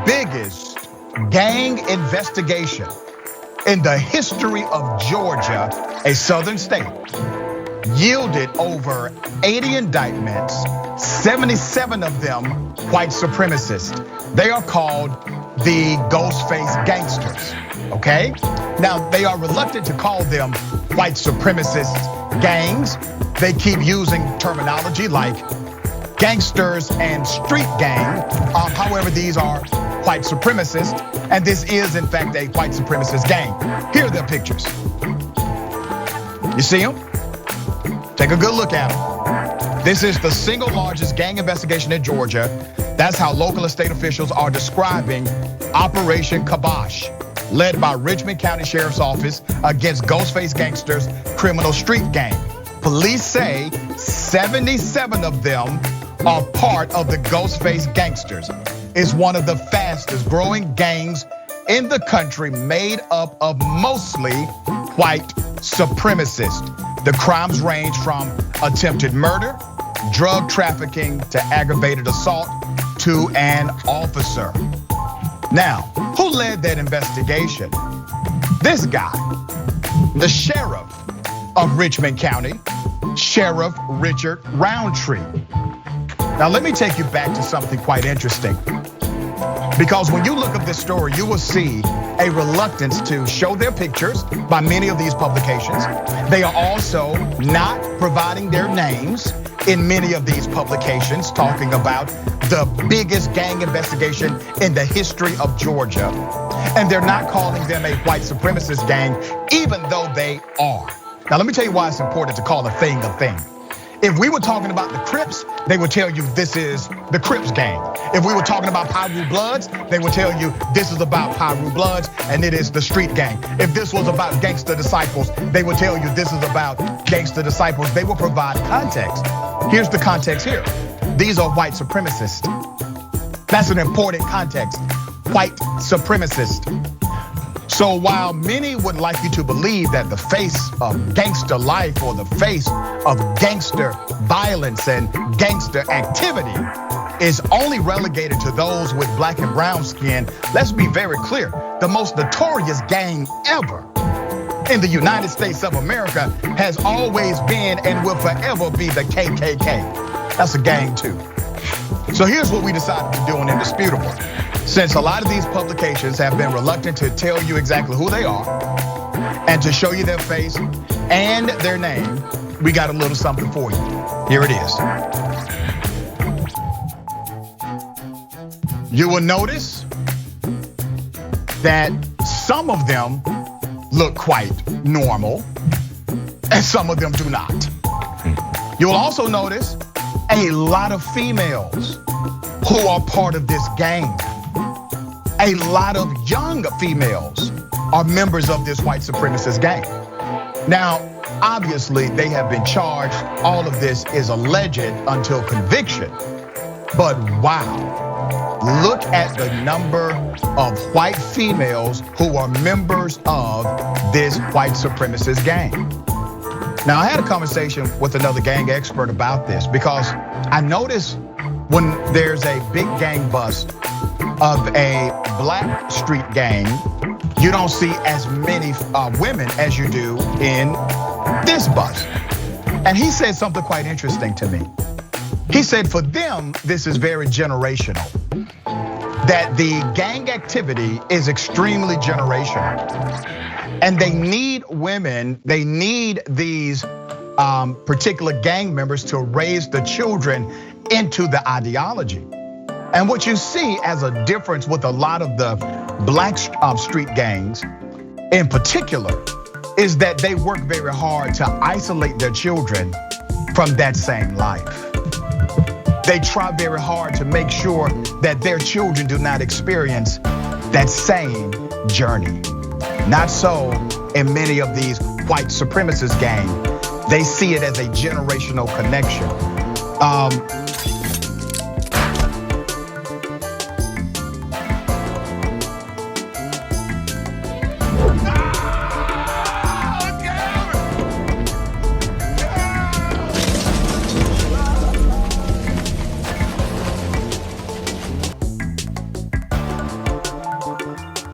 biggest gang investigation in the history of Georgia, a southern state, yielded over 80 indictments, 77 of them white supremacists. They are called the Ghostface Gangsters, okay? Now, they are reluctant to call them white supremacist gangs. They keep using terminology like gangsters and street gang. However, these are white supremacists, and this is in fact a white supremacist gang. Here are their pictures. You see them? Take a good look at them. This is the single largest gang investigation in Georgia. That's how local and state officials are describing Operation Kibosh, led by Richmond County Sheriff's Office against Ghostface Gangsters criminal street gang. Police say 77 of them are part of the Ghostface Gangsters. It's one of the fastest growing gangs in the country, made up of mostly white supremacists. The crimes range from attempted murder, drug trafficking, to aggravated assault to an officer. Now, who led that investigation? This guy, the sheriff of Richmond County, Sheriff Richard Roundtree. Now, let me take you back to something quite interesting. Because when you look up this story, you will see a reluctance to show their pictures by many of these publications. They are also not providing their names in many of these publications, talking about the biggest gang investigation in the history of Georgia. And they're not calling them a white supremacist gang, even though they are. Now, let me tell you why it's important to call a thing a thing. If we were talking about the Crips, they would tell you this is the Crips gang. If we were talking about Piru Bloods, they would tell you this is about Piru Bloods and it is the street gang. If this was about Gangster Disciples, they would tell you this is about Gangster Disciples. They will provide context. Here's the context here. These are white supremacists. That's an important context. White supremacist. So while many would like you to believe that the face of gangster life or the face of gangster violence and gangster activity is only relegated to those with black and brown skin, let's be very clear. The most notorious gang ever in the United States of America has always been and will forever be the KKK. That's a gang too. So here's what we decided to do on Indisputable. Since a lot of these publications have been reluctant to tell you exactly who they are and to show you their face and their name, we got a little something for you. Here it is. You will notice that some of them look quite normal and some of them do not. You'll also notice a lot of females who are part of this gang. A lot of young females are members of this white supremacist gang. Now, obviously they have been charged. All of this is alleged until conviction. But wow, look at the number of white females who are members of this white supremacist gang. Now, I had a conversation with another gang expert about this because I noticed when there's a big gang bust of a black street gang, you don't see as many women as you do in this bust. And he said something quite interesting to me. He said for them, this is very generational. That the gang activity is extremely generational. And they need women, they need these particular gang members to raise the children into the ideology. And what you see as a difference with a lot of the black street gangs in particular is that they work very hard to isolate their children from that same life. They try very hard to make sure that their children do not experience that same journey. Not so in many of these white supremacist gangs. They see it as a generational connection.